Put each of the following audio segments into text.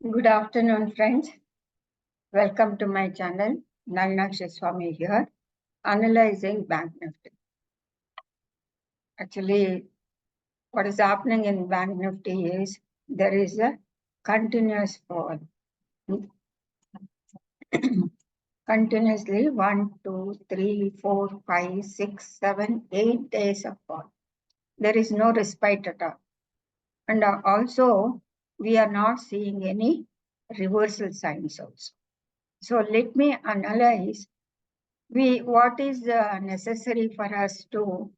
Good afternoon, friends. Welcome to my channel. Nalnakshi Swami here, analyzing Bank Nifty. Actually, what is happening in Bank Nifty is there is a continuous fall. Continuously 1, 2, 3, 4, 5, 6, 7, 8 days of fall. There is no respite at all. And also, we are not seeing any reversal signs also. So let me analyze what is necessary for us to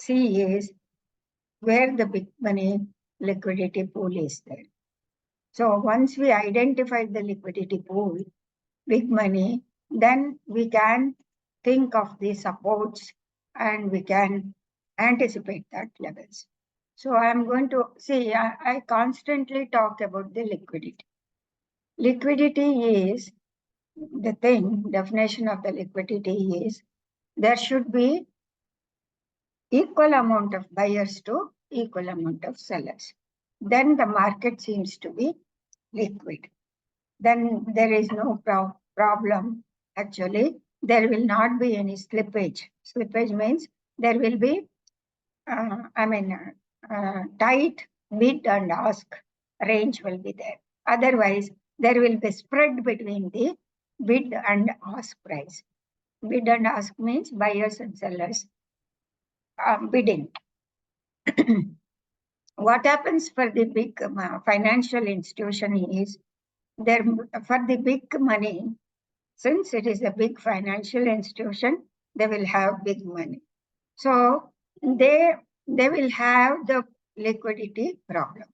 see is where the big money liquidity pool is there. So once we identify the liquidity pool, big money, then we can think of the supports and we can anticipate that levels. So I'm going to see, I constantly talk about the liquidity. Liquidity is the thing, definition of the liquidity is there should be equal amount of buyers to equal amount of sellers. Then the market seems to be liquid. Then there is no problem. Actually, there will not be any slippage. Slippage means there will be, tight bid and ask range will be there. Otherwise, there will be spread between the bid and ask price. Bid and ask means buyers and sellers bidding. What happens for the big financial institution is there for the big money, since it is a big financial institution, they will have big money. So they will have the liquidity problem.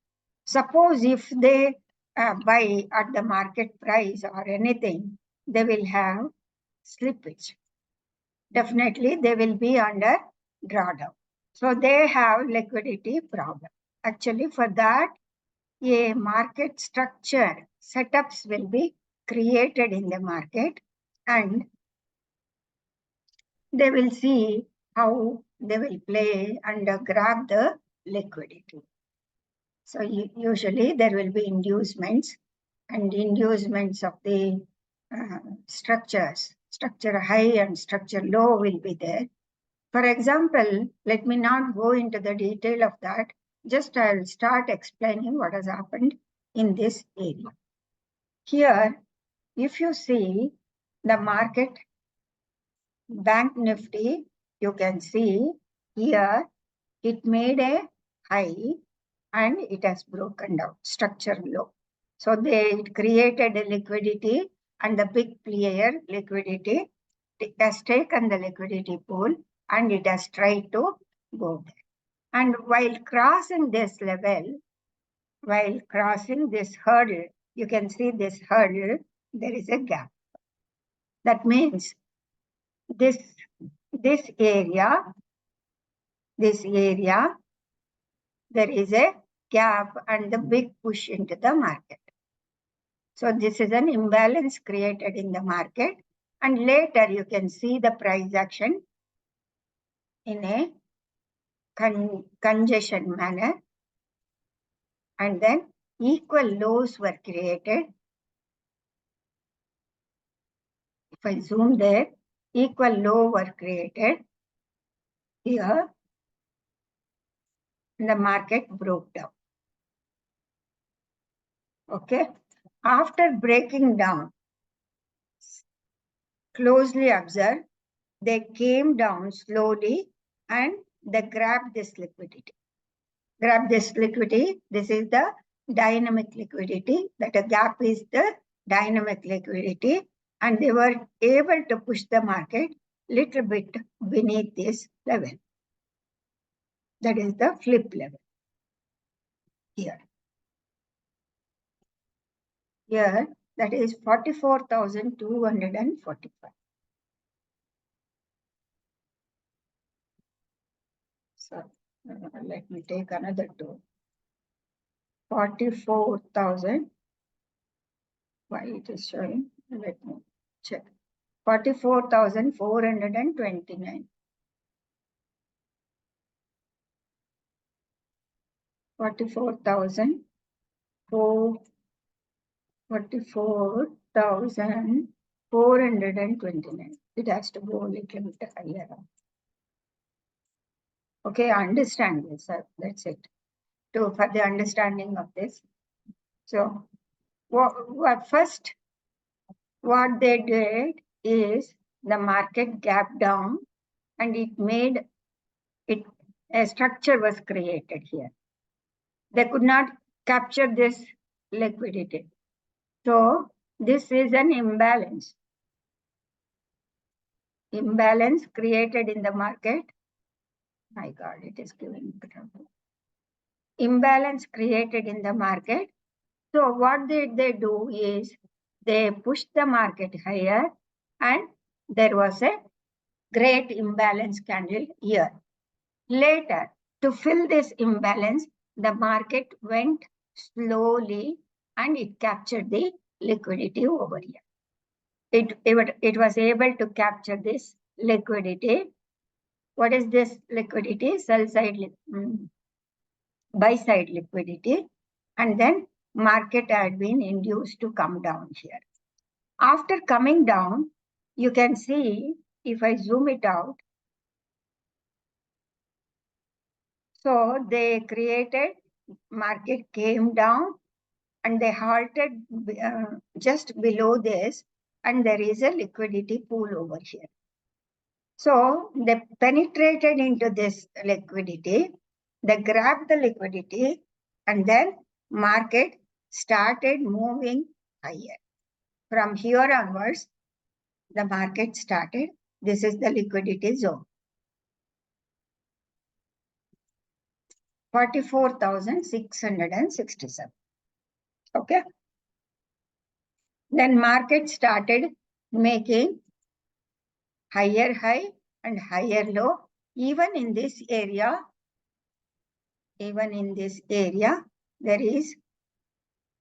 Suppose if they buy at the market price or anything, they will have slippage. Definitely they will be under drawdown. So they have liquidity problem. Actually, for that, a market structure setups will be created in the market and they will see how they will play and grab the liquidity. So usually there will be inducements and inducements of the structures. Structure high and structure low will be there. For example, let me not go into the detail of that. Just I'll start explaining what has happened in this area. Here, if you see the market, Bank Nifty, you can see here it made a high and it has broken down, structure low. So they created a liquidity and the big player liquidity, it has taken the liquidity pool and it has tried to go there. And while crossing this level, while crossing this hurdle, you can see this hurdle, there is a gap. That means this area, there is a gap and the big push into the market. So this is an imbalance created in the market. And later you can see the price action in a congestion manner. And then equal lows were created. If I zoom there, equal low were created here. The market broke down. Okay. After breaking down, closely observe, they came down slowly and they grabbed this liquidity. Grab this liquidity. This is the dynamic liquidity. That a gap is the dynamic liquidity. And they were able to push the market little bit beneath this level. That is the flip level. Here. Here, that is 44,245. So let me take another two. 44,000. Why it is showing? Let me check. 44,429. 44,429. 44,429. It has to go a little bit higher. Okay, understand this. That's it. For the understanding of this. So, first, what they did is the market gap down, and it made it, a structure was created here. They could not capture this liquidity. So this is an imbalance. Imbalance created in the market. My God, it is giving trouble. Imbalance created in the market. So what did they do is they pushed the market higher, and there was a great imbalance candle here. Later, to fill this imbalance, the market went slowly and it captured the liquidity over here. It was able to capture this liquidity. What is this liquidity? Sell side, buy side liquidity. And then market had been induced to come down here. After coming down, you can see, if I zoom it out, so they created, market came down and they halted just below this, and there is a liquidity pool over here. So they penetrated into this liquidity, they grabbed the liquidity, and then market started moving higher. From here onwards, the market started, this is the liquidity zone. 44,667. Okay. Then market started making higher high and higher low. Even in this area, there is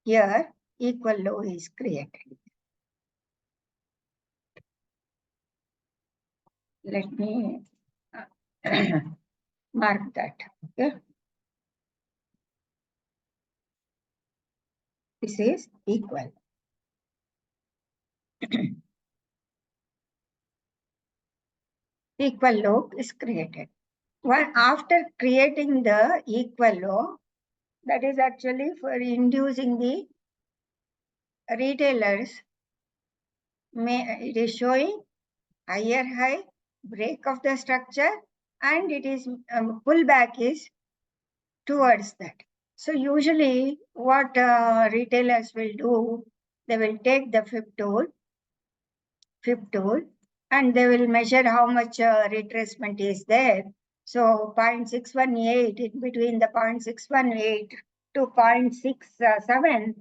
here equal low is created. Let me mark that. Okay. This is equal. Equal low is created. Well, after creating the equal low, that is actually for inducing the retailers. It is showing higher high, break of the structure, and it is pullback is towards that. So usually what retailers will do, they will take the fib tool, and they will measure how much retracement is there. So 0.618, in between the 0.618 to 0.67,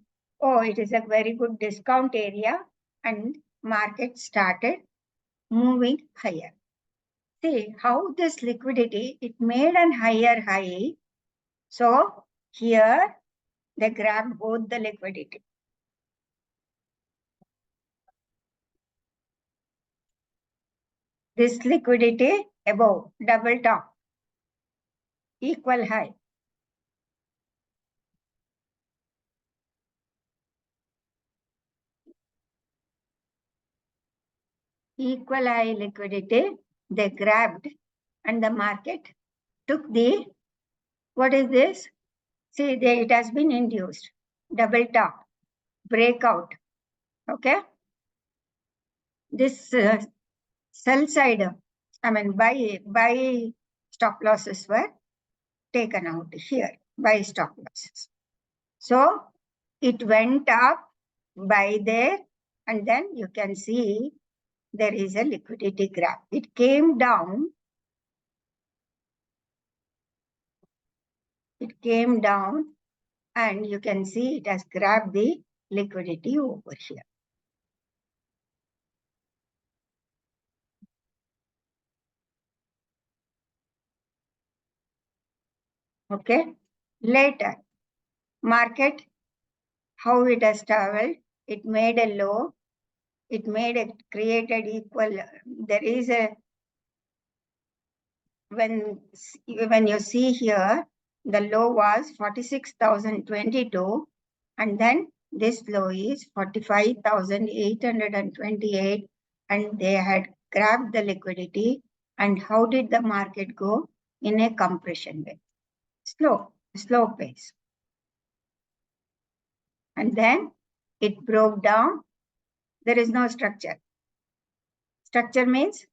it is a very good discount area, and market started moving higher. See how this liquidity, it made an higher high. So here they grabbed both the liquidity. This liquidity above, double top, equal high. Equal high liquidity, they grabbed, and the market took the, what is this? See, it has been induced, double top, breakout. Okay. This sell side, buy stop losses were taken out here, buy stop losses. So it went up by there, and then you can see there is a liquidity grab. It came down. It came down, and you can see it has grabbed the liquidity over here. Okay. Later, market, how it has traveled, it made a low, created equal. There is a, when you see here, the low was 46,022, and then this low is 45,828 and they had grabbed the liquidity. And how did the market go? In a compression way, slow pace. And then it broke down. There is no structure. Structure means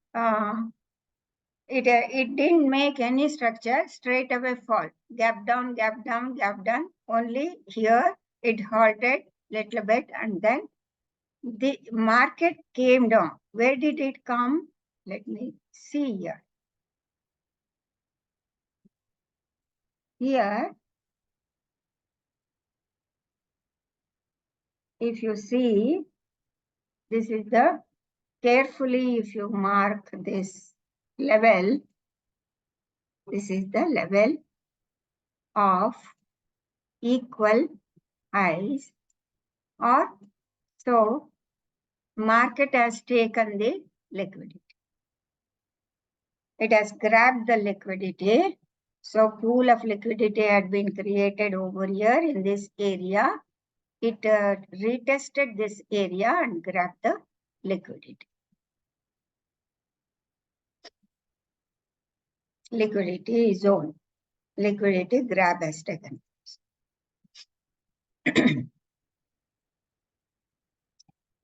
it didn't make any structure, straight away fall. Gap down, gap down, gap down. Only here it halted little bit and then the market came down. Where did it come? Let me see here. Here, if you see, this is the, carefully if you mark this level, this is the level of equal highs, or so market has taken the liquidity. It has grabbed the liquidity. So pool of liquidity had been created over here in this area. It retested this area and grabbed the liquidity. Liquidity zone. Liquidity grab has taken.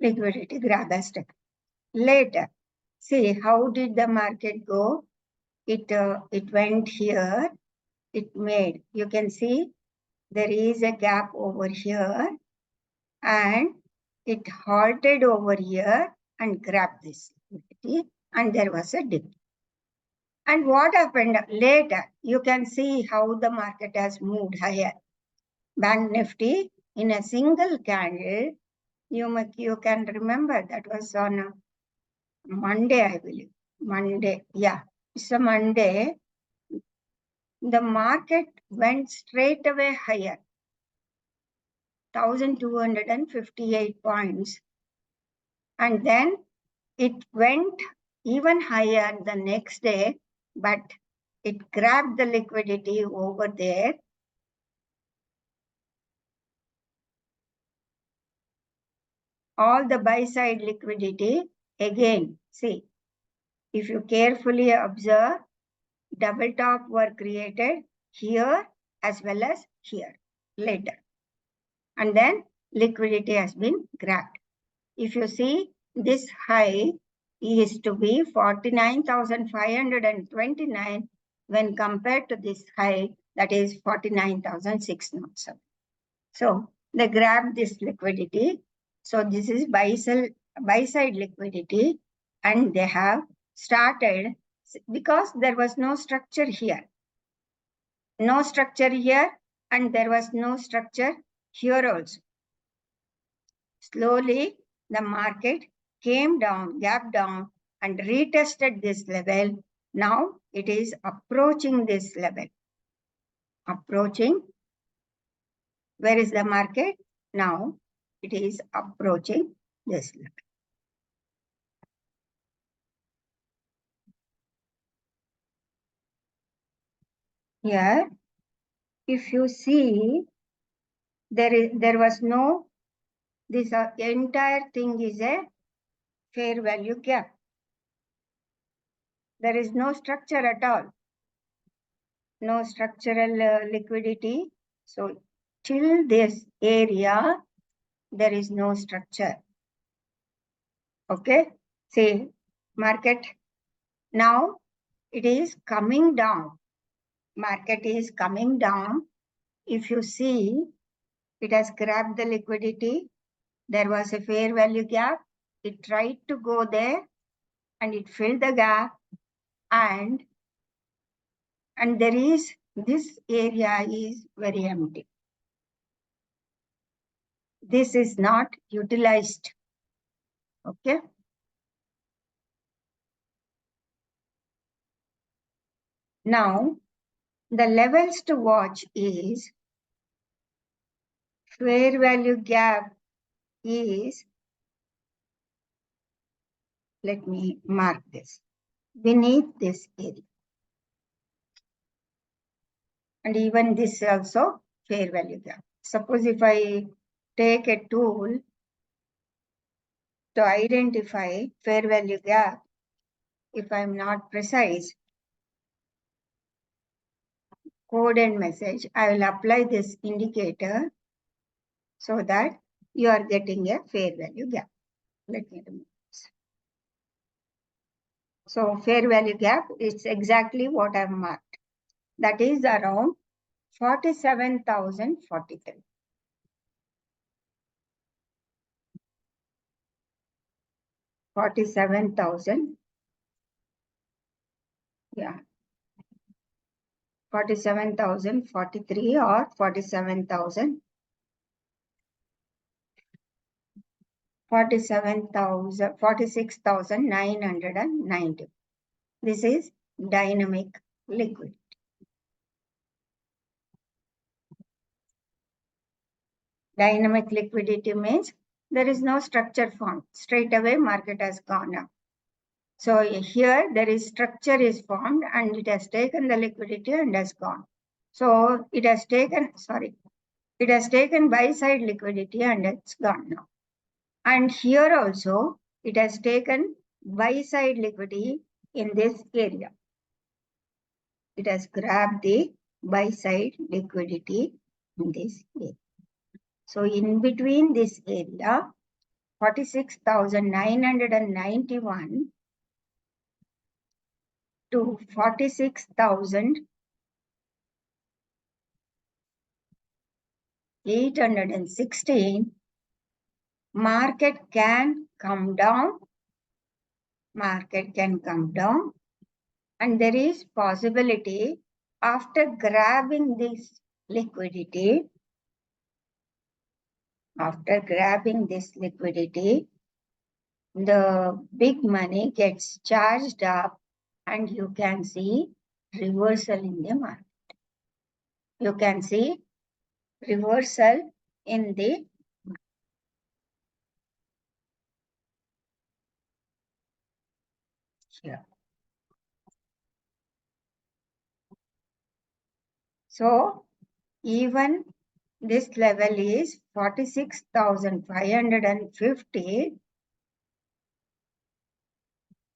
Liquidity grab has taken. Later, see how did the market go? It went here. It made, you can see there is a gap over here and it halted over here and grabbed this liquidity and there was a dip. And what happened later? You can see how the market has moved higher. Bank Nifty in a single candle, you can remember that was on Monday, I believe. Monday, yeah, it's a Monday. The market went straight away higher, 1,258 points. And then it went even higher the next day, but it grabbed the liquidity over there. All the buy side liquidity, again, see, if you carefully observe, double top were created here as well as here later. And then liquidity has been grabbed. If you see, this high is to be 49,529 when compared to this high, that is 49,607. So they grabbed this liquidity. So this is buy side liquidity, and they have started because there was no structure here. No structure here, and there was no structure here also. Slowly, the market came down, gap down, and retested this level. Now it is approaching this level. Approaching. Where is the market? Now it is approaching this level. Here, if you see, there was no, this entire thing is a fair value gap. There is no structure at all. No structural liquidity. So till this area, there is no structure. Okay. See, market now it is coming down. Market is coming down. If you see, it has grabbed the liquidity. There was a fair value gap. It tried to go there and it filled the gap, and there is, this area is very empty. This is not utilized. Okay. Now, the levels to watch is fair value gap is, let me mark this, beneath this area. And even this also fair value gap. Suppose if I take a tool to identify fair value gap. If I'm not precise, code and message, I will apply this indicator so that you are getting a fair value gap. Let me remove this. So fair value gap is exactly what I've marked. That is around 47,043. 47,000. Yeah. 47,043 or 47,000. 46,990. This is dynamic liquidity. Dynamic liquidity means there is no structure formed. Straight away market has gone up. So here there is structure is formed and it has taken the liquidity and has gone. So it has taken, it has taken buy side liquidity and it's gone now. And here also it has taken buy side liquidity in this area. It has grabbed the buy side liquidity in this area. So in between this area, 46,991 to 46,816, market can come down. Market can come down. And there is possibility after grabbing this liquidity, the big money gets charged up and you can see reversal in the market. You can see reversal in the here. So even this level is 46,550.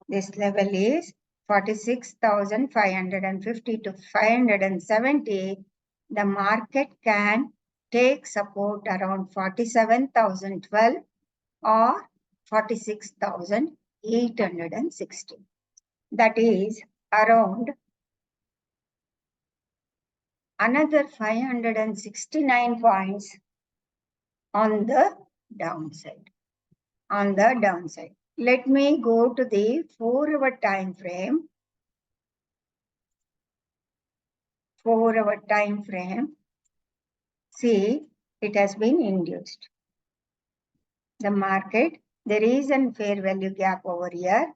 This level is 46,550 to 570. The market can take support around 47,012 or 46,860. That is around another 569 points on the downside. Let me go to the 4-hour time frame. 4-hour time frame. See, it has been induced. The market, there is a fair value gap over here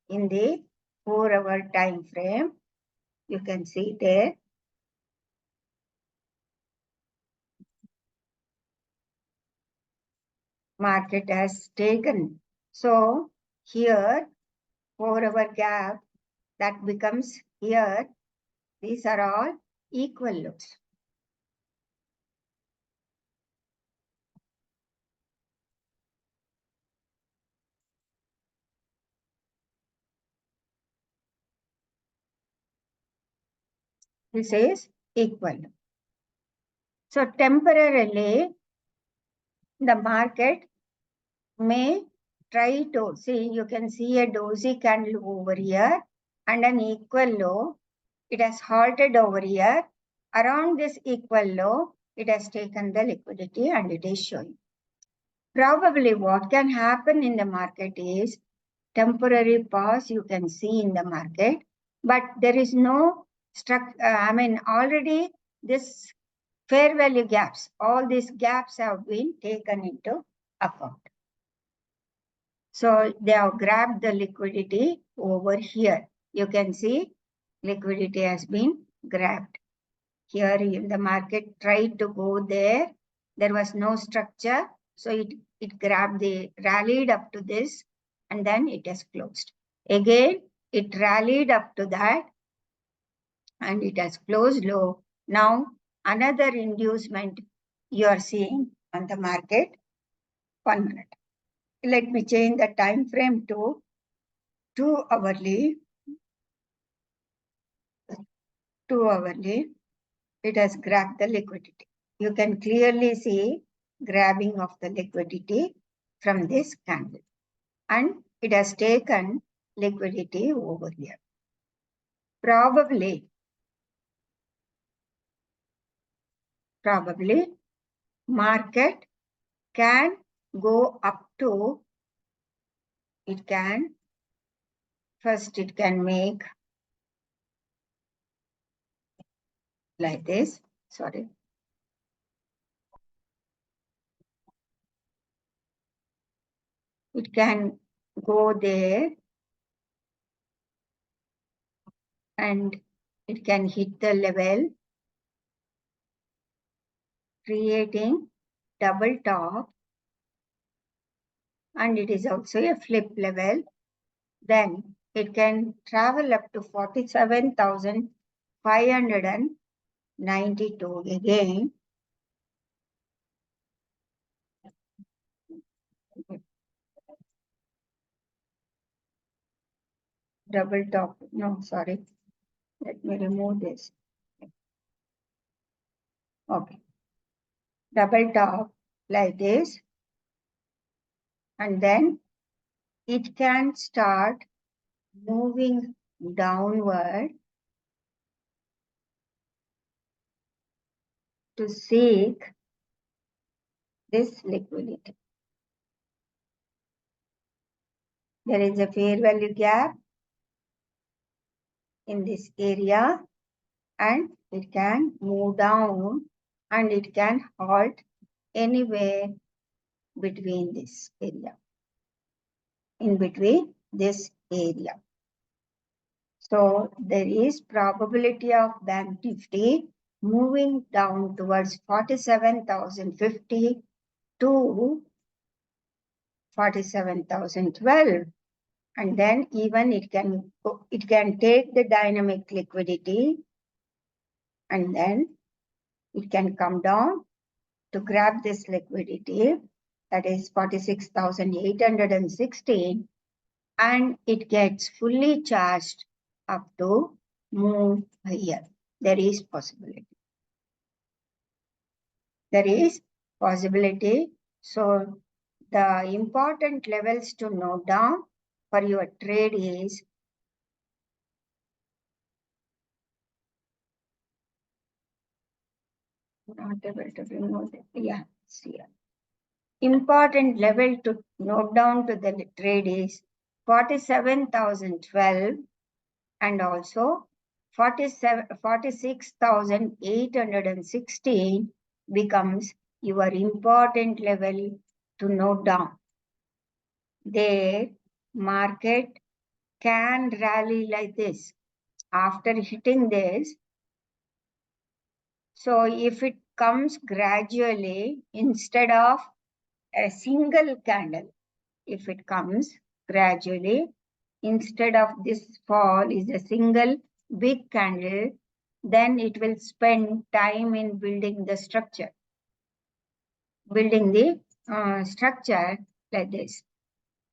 in the 4-hour time frame. You can see there. Market has taken. So here, 4-hour gap, that becomes here. These are all equal lows. This is equal. So temporarily, the market may try to see, you can see a dozy candle over here and an equal low. It has halted over here. Around this equal low, it has taken the liquidity and it is showing. Probably what can happen in the market is temporary pause you can see in the market, but there is no already this fair value gaps, all these gaps have been taken into account. So they have grabbed the liquidity over here. You can see liquidity has been grabbed. Here the market tried to go there. There was no structure. So it grabbed rallied up to this and then it has closed. Again, it rallied up to that and it has closed low. Now another inducement you are seeing on the market. 1 minute. Let me change the time frame to 2 hourly. 2 hourly. It has grabbed the liquidity. You can clearly see grabbing of the liquidity from this candle. And it has taken liquidity over here. Probably market can go up to, it can make like this, sorry. It can go there and it can hit the level, creating double top, and it is also a flip level. Then it can travel up to 47,592 again. Double top, no, sorry. Let me remove this. Okay. Double top like this. And then it can start moving downward to seek this liquidity. There is a fair value gap in this area, and it can move down and it can halt anywhere between this area, in between this area. So there is probability of Bank Nifty moving down towards 47,050 to 47,012, and then even it can take the dynamic liquidity, and then it can come down to grab this liquidity, that is 46,816, and it gets fully charged up to move higher. There is possibility. There is possibility. So the important levels to note down for your trade is not able to remove it. Yeah, see here. Important level to note down to the trade is 47,012 and also 46,816 becomes your important level to note down. There, market can rally like this after hitting this. So if it comes gradually instead of a single candle, if it comes gradually instead of this fall is a single big candle, then it will spend time in building the structure. Building the structure like this.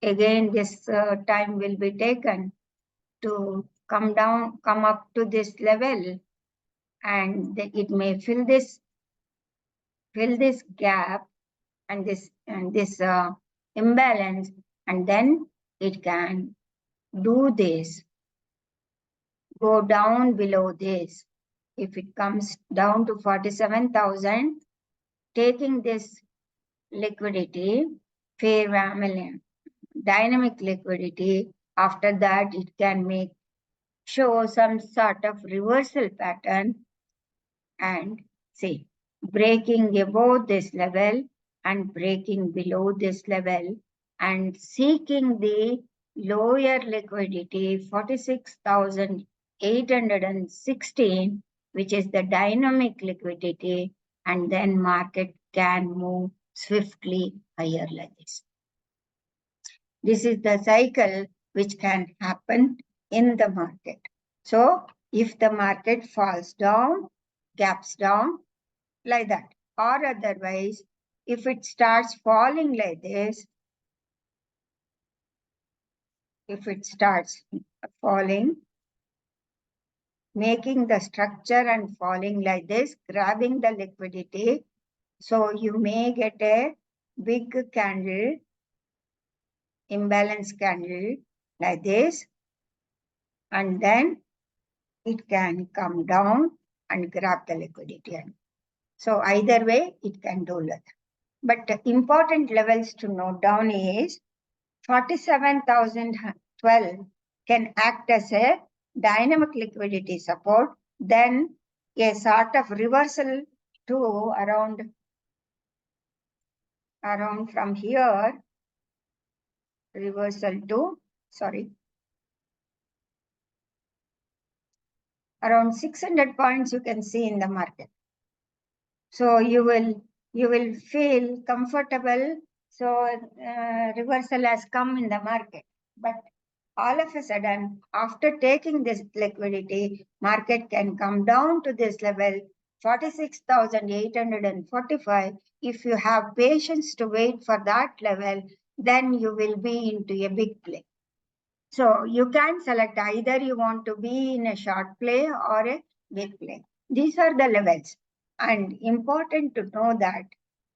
Again, this time will be taken to come up to this level, and it may fill this gap and this imbalance, and then it can do this, go down below this. If it comes down to 47,000, taking this liquidity, dynamic liquidity, after that it can show some sort of reversal pattern and see breaking above this level and breaking below this level and seeking the lower liquidity 46,816, which is the dynamic liquidity, and then market can move swiftly higher like this. This is the cycle which can happen in the market. So if the market falls down, gaps down like that, or otherwise if it starts falling like this, if it starts falling, making the structure and falling like this, grabbing the liquidity, so you may get a big candle, imbalance candle like this, and then it can come down and grab the liquidity. So either way, it can do that. But the important levels to note down is 47,012 can act as a dynamic liquidity support, then a sort of reversal to around from here, reversal to, around 600 points you can see in the market. So you will feel comfortable. So reversal has come in the market, but all of a sudden, after taking this liquidity, market can come down to this level, 46,845. If you have patience to wait for that level, then you will be into a big play. So you can select either you want to be in a short play or a big play. These are the levels. And important to know that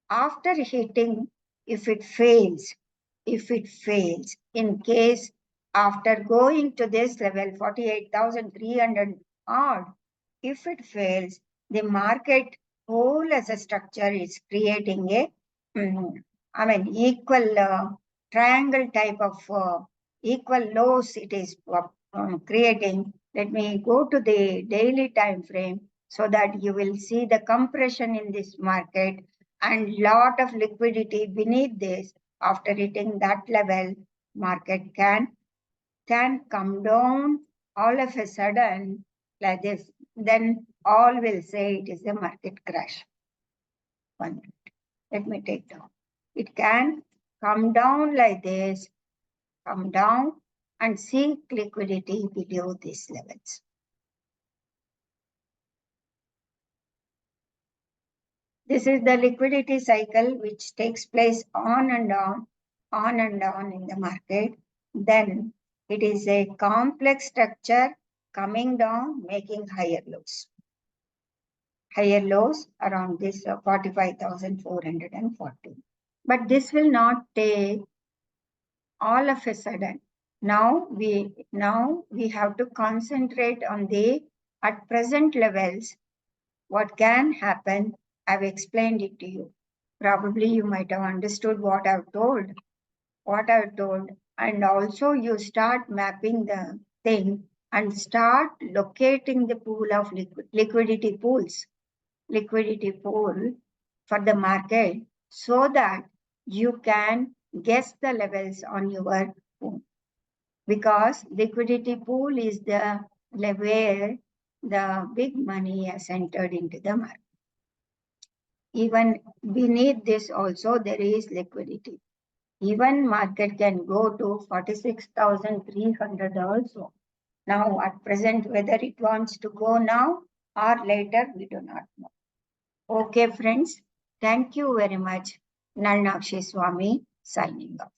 after hitting, if it fails, in case after going to this level, 48,300 odd, if it fails, the market whole as a structure is creating a, equal triangle type of equal lows it is creating. Let me go to the daily time frame so that you will see the compression in this market and lot of liquidity beneath this. After hitting that level, market can come down all of a sudden like this. Then all will say it is a market crash. 1 minute. Let me take down. It can come down like this, come down and seek liquidity below these levels. This is the liquidity cycle which takes place on and on in the market. Then it is a complex structure coming down, making higher lows. Higher lows around this 45,440. But this will not take all of a sudden. Now we have to concentrate on the at present levels. What can happen? I've explained it to you. Probably you might have understood what I've told. And also you start mapping the thing and start locating the pool of liquidity pool for the market so that you can guess the levels on your own. Because liquidity pool is the where the big money has entered into the market. Even beneath this also there is liquidity. Even market can go to 46,300 also. Now at present, whether it wants to go now or later, we do not know. Okay, friends. Thank you very much. Nalnakshi Swami signing off.